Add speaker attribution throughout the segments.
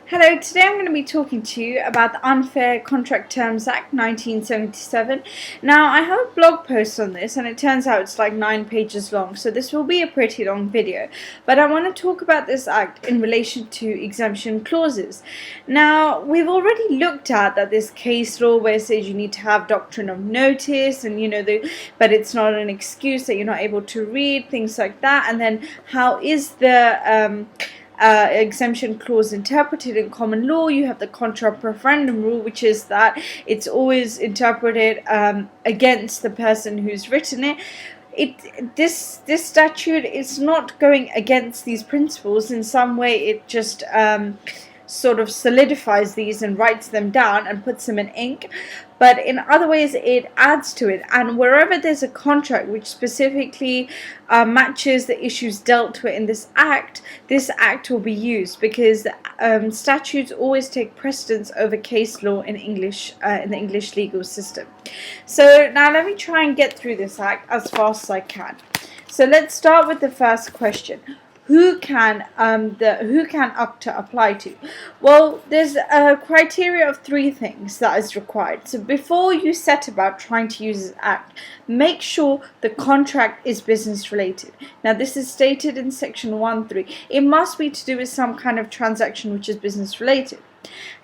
Speaker 1: Hello, today I'm going to be talking to you about the Unfair Contract Terms Act 1977. Now, I have a blog post on this and it turns out it's like 9 pages long, so this will be a pretty long video. But I want to talk about this act in relation to exemption clauses. Now, we've already looked at that this case law where it says you need to have doctrine of notice and but it's not an excuse that you're not able to read, things like that. And then how is the exemption clause interpreted in common law? You have the contra preferendum rule, which is that it's always interpreted against the person who's written it. This statute is not going against these principles. In some way, it just sort of solidifies these and writes them down and puts them in ink, but in other ways it adds to it. And wherever there's a contract which specifically matches the issues dealt with in this act will be used, because statutes always take precedence over case law in English, in the English legal system. So now let me try and get through this act as fast as I can. So let's start with the first question. Who can UCTA apply to? Well, there's a criteria of 3 things that is required. So before you set about trying to use this act, make sure the contract is business related. Now, this is stated in section 1.3. It must be to do with some kind of transaction which is business related.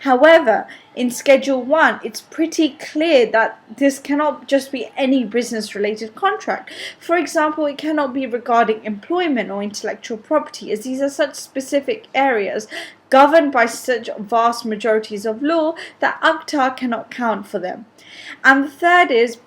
Speaker 1: However, in Schedule 1, it's pretty clear that this cannot just be any business-related contract. For example, it cannot be regarding employment or intellectual property, as these are such specific areas governed by such vast majorities of law that UCTA cannot count for them. And the third is,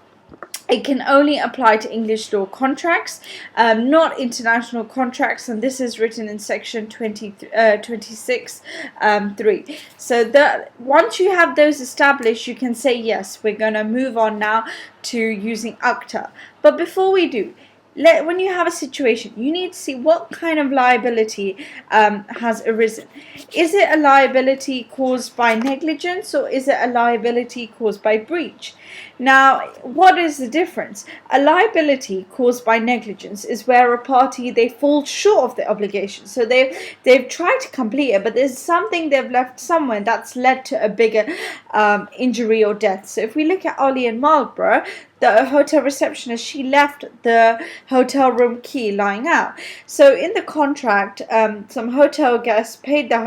Speaker 1: it can only apply to English law contracts, not international contracts, and this is written in section 26.3. So once you have those established, you can say, yes, we're going to move on now to using UCTA. But before we do, when you have a situation, you need to see what kind of liability has arisen. Is it a liability caused by negligence, or is it a liability caused by breach? Now, what is the difference? A liability caused by negligence is where a party, they fall short of the obligation. So they've tried to complete it, but there's something they've left somewhere that's led to a bigger injury or death. So if we look at Ollie and Marlborough, the hotel receptionist, she left the hotel room key lying out. So in the contract, some hotel guests paid the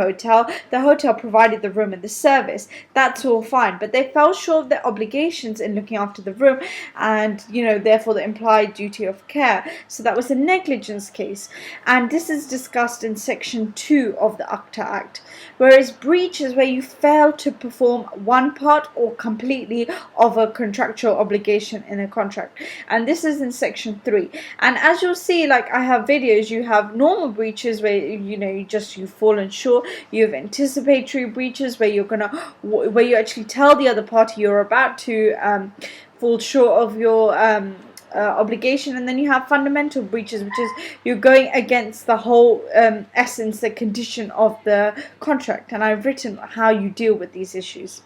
Speaker 1: hotel provided the room and the service. That's all fine, but they fell short of their obligations in looking after the room and, therefore the implied duty of care. So that was a negligence case, and this is discussed in section 2 of the UCTA Act. Whereas breach is where you fail to perform one part or completely of a contractual obligation in a contract, and this is in section 3. And as you'll see, like I have videos, you have normal breaches where you've fallen short. You have anticipatory breaches where you actually tell the other party you're about to fall short of your obligation, and then you have fundamental breaches, which is you're going against the whole essence, the condition of the contract, and I've written how you deal with these issues.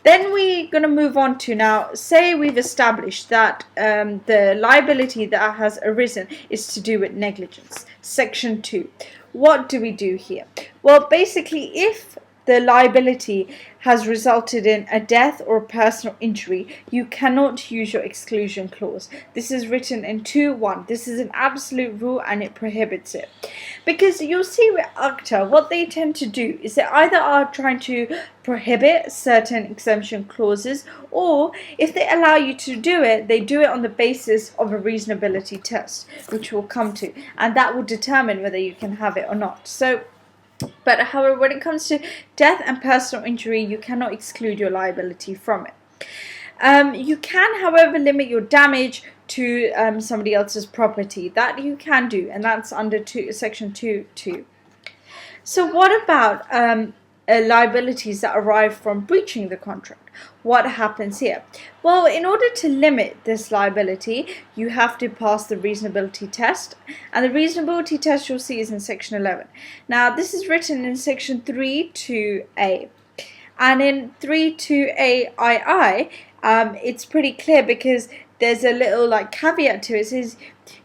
Speaker 1: Then we're going to move on to, now, say we've established that the liability that has arisen is to do with negligence. Section 2. What do we do here? Well, basically, if the liability has resulted in a death or a personal injury, you cannot use your exclusion clause. This is written in 2.1. This is an absolute rule and it prohibits it. Because you'll see with UCTA, what they tend to do is they either are trying to prohibit certain exemption clauses, or if they allow you to do it, they do it on the basis of a reasonability test, which we'll come to, and that will determine whether you can have it or not. But however, when it comes to death and personal injury, you cannot exclude your liability from it. You can, however, limit your damage to somebody else's property. That you can do, and that's under section 2.2. So what about liabilities that arise from breaching the contract? What happens here? Well, in order to limit this liability, you have to pass the reasonability test, and the reasonability test you'll see is in section 11. Now, this is written in section 3.2a, and in 3.2a II, it's pretty clear because there's a little caveat to it. It says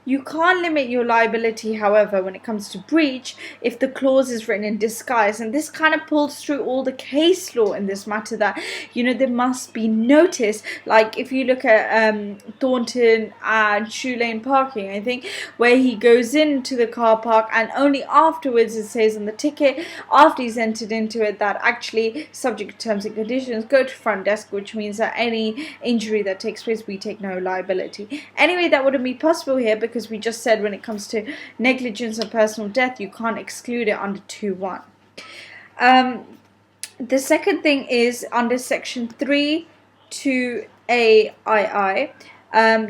Speaker 1: You can't limit your liability, however, when it comes to breach if the clause is written in disguise. And this kind of pulls through all the case law in this matter, that, there must be notice. Like if you look at Thornton and Shoe Lane parking, I think, where he goes into the car park and only afterwards it says on the ticket, after he's entered into it, that actually subject to terms and conditions, go to front desk, which means that any injury that takes place, we take no liability. Anyway, that wouldn't be possible here, because we just said when it comes to negligence and personal death, you can't exclude it under 2.1. The second thing is under section 3(2)(a)(ii),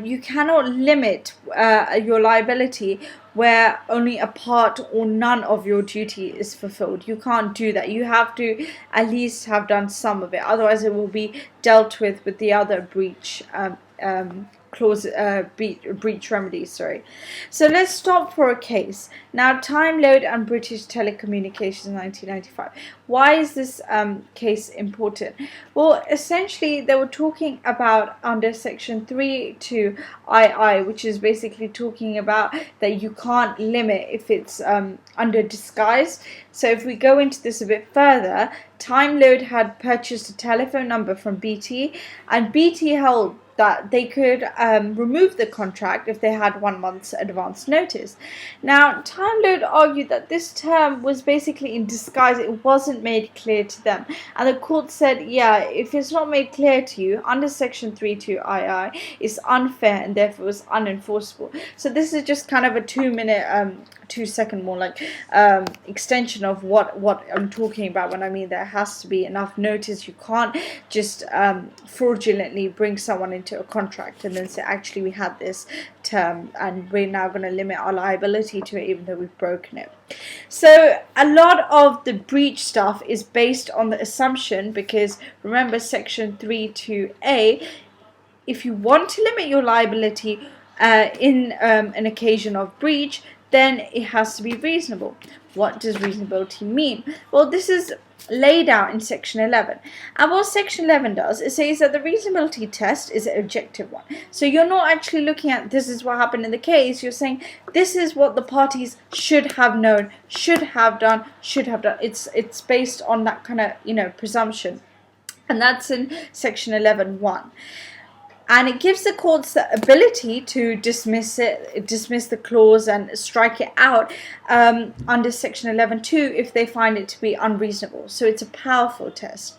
Speaker 1: you cannot limit your liability where only a part or none of your duty is fulfilled. You can't do that. You have to at least have done some of it, otherwise it will be dealt with the other breach clause, breach remedies. So let's stop for a case. Now, Time Lode and British Telecommunications, 1995. Why is this case important? Well, essentially they were talking about under section 3(2)(ii), which is basically talking about that you can't limit if it's under disguise. So if we go into this a bit further, Time Lode had purchased a telephone number from BT, and BT held that they could remove the contract if they had 1 month's advance notice. Now, Time Lode argued that this term was basically in disguise. It wasn't made clear to them. And the court said, yeah, if it's not made clear to you, under section 3(2)(ii), it's unfair and therefore it's unenforceable. So this is just kind of a 2-second more like extension of what I'm talking about when I mean there has to be enough notice. You can't just fraudulently bring someone into a contract and then say, actually, we had this term and we're now going to limit our liability to it even though we've broken it. So a lot of the breach stuff is based on the assumption, because remember section 3(2)(a), if you want to limit your liability in an occasion of breach, then it has to be reasonable. What does reasonability mean? Well, this is laid out in section 11. And what section 11 does, it says that the reasonability test is an objective one. So you're not actually looking at this is what happened in the case. You're saying this is what the parties should have known, should have done, should have done. It's based on that kind of, presumption. And that's in section 11.1. And it gives the courts the ability to dismiss the clause and strike it out under section 11.2 if they find it to be unreasonable. So it's a powerful test.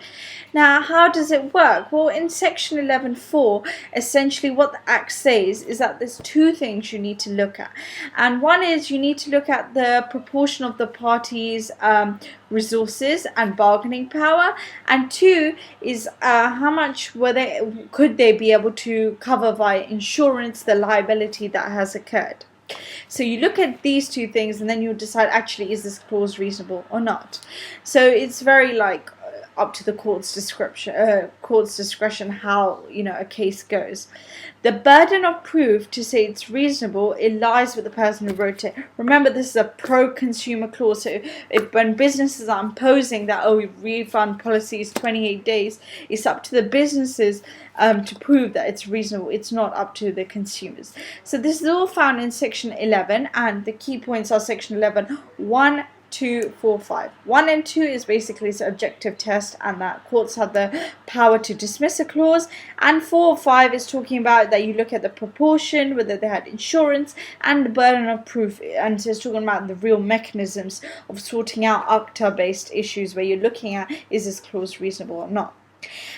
Speaker 1: Now, how does it work? Well, in section 11.4, essentially what the Act says is that there's 2 things you need to look at. And one is you need to look at the proportion of the parties' resources and bargaining power, and 2 is how much could they be able to cover via insurance the liability that has occurred. So you look at these 2 things and then you decide, actually, is this clause reasonable or not. So it's very up to the court's discretion how a case goes. The burden of proof to say it's reasonable, it lies with the person who wrote it. Remember, this is a pro-consumer clause, so when businesses are imposing that refund policy is 28 days, it's up to the businesses to prove that it's reasonable. It's not up to the consumers. So this is all found in section 11, and the key points are section 11.1, 2, 4, 5. 1 and 2 is basically its objective test, and that courts have the power to dismiss a clause. And 4 or 5 is talking about that you look at the proportion, whether they had insurance, and the burden of proof. And so it's talking about the real mechanisms of sorting out ACTA-based issues where you're looking at, is this clause reasonable or not.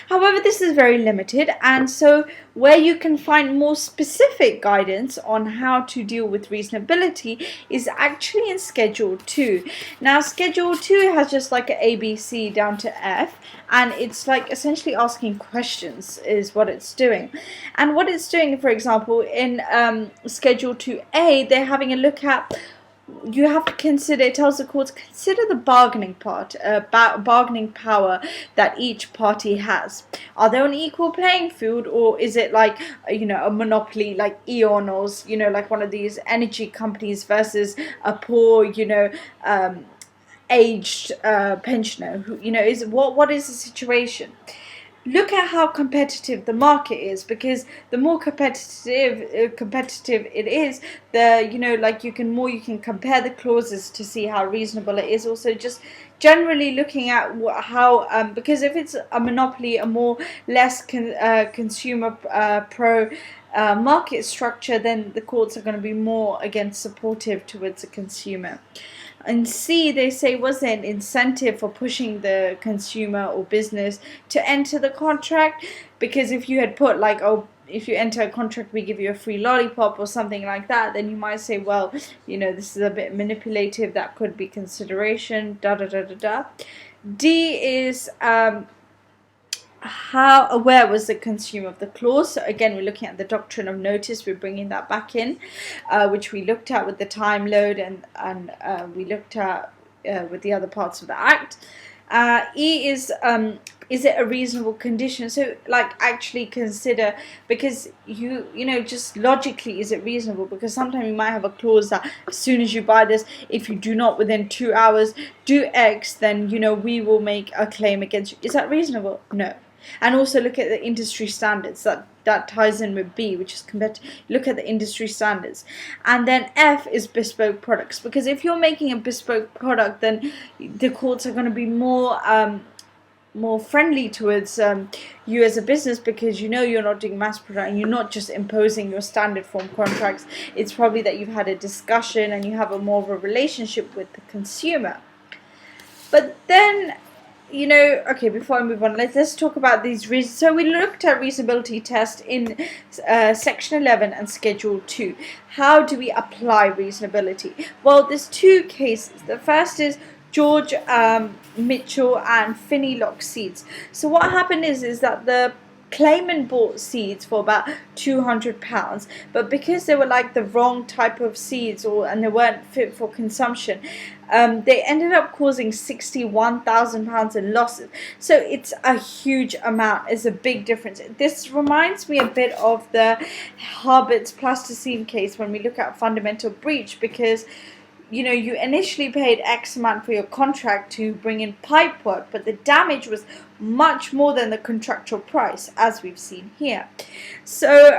Speaker 1: However, this is very limited, and so where you can find more specific guidance on how to deal with reasonability is actually in Schedule 2. Now, Schedule 2 has just like an ABC down to F, and it's like essentially asking questions is what it's doing. And what it's doing, for example, in Schedule 2A, they're having a look at, you have to consider, it tells the courts, consider the bargaining power that each party has. Are they on equal playing field, or is it like, a monopoly like Eon, or, like one of these energy companies versus a poor, aged pensioner who, what is the situation? look at how competitive the market is, because the more competitive it is, the like you can compare the clauses to see how reasonable it is. Also, just generally looking at how because if it's a monopoly, a more less consumer pro market structure, then the courts are going to be more, again, supportive towards the consumer. And C, they say, was there an incentive for pushing the consumer or business to enter the contract? Because if you had put like, oh, if you enter a contract, we give you a free lollipop or something like that, then you might say, well, this is a bit manipulative. That could be consideration. Da da da da da. D is how aware was the consumer of the clause? So again, we're looking at the doctrine of notice. We're bringing that back in, which we looked at with the time load, and we looked at with the other parts of the Act. E is it a reasonable condition? So like actually consider, because just logically, is it reasonable? Because sometimes you might have a clause that as soon as you buy this, if you do not within 2 hours do X, then we will make a claim against you. Is that reasonable? No. And also look at the industry standards. That ties in with B, which is look at the industry standards. And then F is bespoke products, because if you're making a bespoke product, then the courts are going to be more friendly towards you as a business, because you're not doing mass production, and you're not just imposing your standard form contracts. It's probably that you've had a discussion and you have more of a relationship with the consumer. But then okay, before I move on, let's talk about these reasons. So we looked at reasonability test in section 11 and schedule 2. How do we apply reasonability? Well, there's 2 cases. The first is George Mitchell and Finney Lock seeds. So what happened is that the claimant bought seeds for about £200, but because they were like the wrong type of seeds, and they weren't fit for consumption, they ended up causing £61,000 in losses. So it's a huge amount. It's a big difference. This reminds me a bit of the Harbert's plasticine case when we look at fundamental breach, because you initially paid X amount for your contract to bring in pipe work, but the damage was much more than the contractual price, as we've seen here. So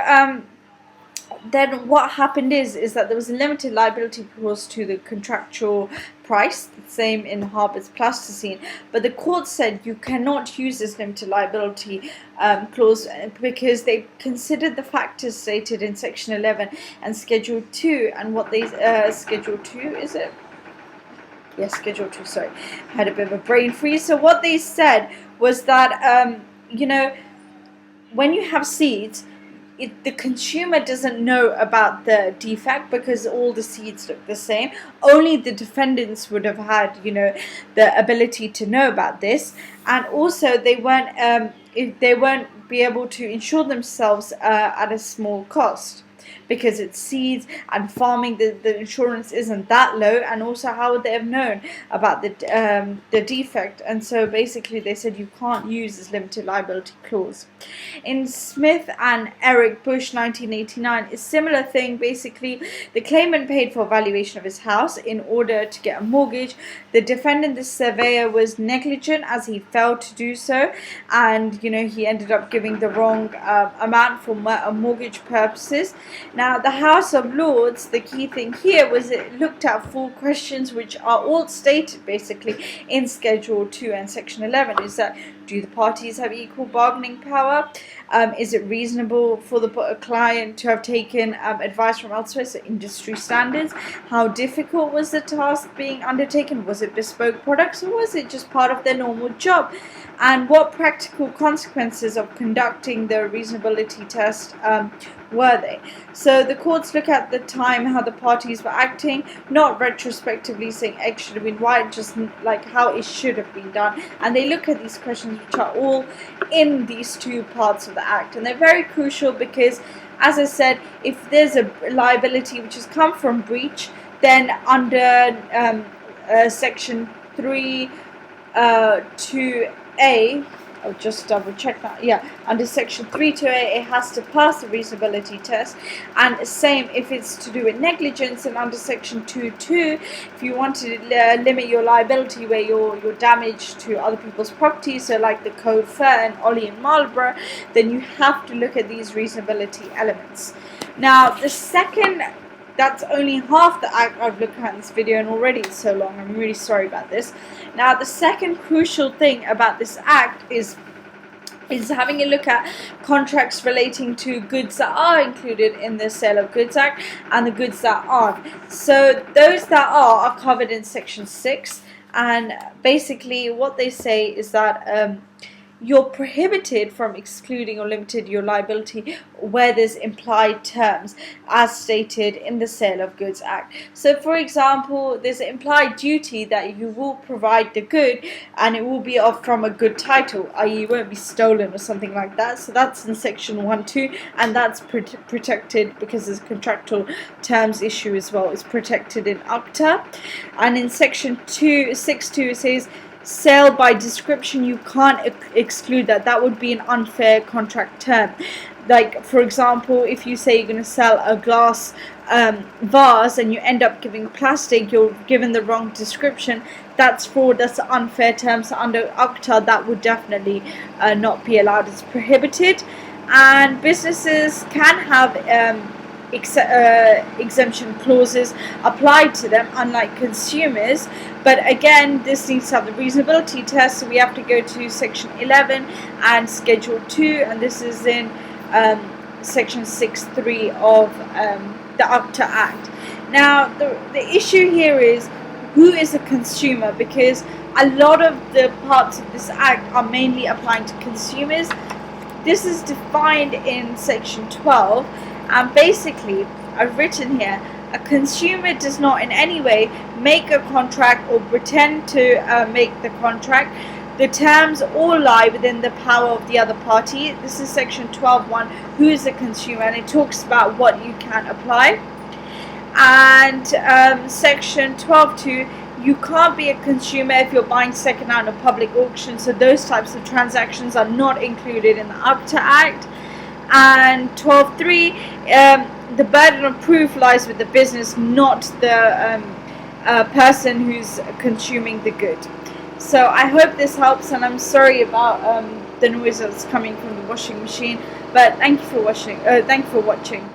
Speaker 1: then what happened is that there was a limited liability clause to the contractual price, the same in Harbert's plasticine, but the court said you cannot use this limited liability clause because they considered the factors stated in section 11 and schedule 2, and what they schedule 2, is it? Yes, schedule 2, sorry, had a bit of a brain freeze. So what they said was that when you have seeds, the consumer doesn't know about the defect because all the seeds look the same. Only the defendants would have had, the ability to know about this, and also they weren't be able to insure themselves at a small cost. Because it's seeds and farming, the insurance isn't that low, and also how would they have known about the defect? And so basically they said you can't use this limited liability clause. In Smith and Eric Bush 1989, a similar thing. Basically, the claimant paid for valuation of his house in order to get a mortgage. The defendant, the surveyor, was negligent as he failed to do so, and he ended up giving the wrong amount for mortgage purposes. Now, the House of Lords, the key thing here was it looked at 4 questions which are all stated basically in Schedule 2 and Section 11. Is that, do the parties have equal bargaining power? Is it reasonable for the client to have taken advice from elsewhere? So industry standards. How difficult was the task being undertaken? Was it bespoke products, or was it just part of their normal job? And what practical consequences of conducting the reasonability test were they? So the courts look at the time, how the parties were acting, not retrospectively saying X should have been Y, just like how it should have been done. And they look at these questions which are all in these 2 parts of the Act, and they're very crucial because, as I said, if there's a liability which has come from breach, then under Section 3 2A, I'll just double check that. Yeah, under section 328 it has to pass the reasonability test, and same if it's to do with negligence. And under section 22, if you want to limit your liability where you're damage to other people's property, so like the Code Fur and Ollie and Marlborough, then you have to look at these reasonability elements. Now the second, that's only half the act I've looked at in this video, and already it's so long, I'm really sorry about this. Now the second crucial thing about this act is having a look at contracts relating to goods that are included in the Sale of Goods Act and the goods that aren't. So those that are covered in section 6, and basically what they say is that you're prohibited from excluding or limited your liability where there's implied terms as stated in the Sale of Goods Act. So for example, there's an implied duty that you will provide the good and it will be from a good title, i.e. it won't be stolen or something like that. So that's in section 1.2, and that's protected because there's contractual terms issue as well. It's protected in ACTA. And in section 6.2 it says sale by description, you can't exclude that. That would be an unfair contract term. Like for example, if you say you're going to sell a glass vase and you end up giving plastic, you're given the wrong description, that's fraud, that's unfair terms. So under ACTA that would definitely not be allowed, it's prohibited. And businesses can have exemption clauses applied to them, unlike consumers. But again, this needs to have the reasonability test, so we have to go to section 11 and schedule 2, and this is in section 6.3 of the ACTA Act. Now the issue here is who is a consumer, because a lot of the parts of this act are mainly applying to consumers. This is defined in section 12. And basically, I've written here, a consumer does not in any way make a contract or pretend to make the contract. The terms all lie within the power of the other party. This is section 12.1, who is a consumer, and it talks about what you can apply. And section 12.2, you can't be a consumer if you're buying second hand or public auction. So those types of transactions are not included in the ACTA Act. And 12.3, the burden of proof lies with the business, not the person who's consuming the good. So I hope this helps, and I'm sorry about the noise that's coming from the washing machine, but thank you for watching.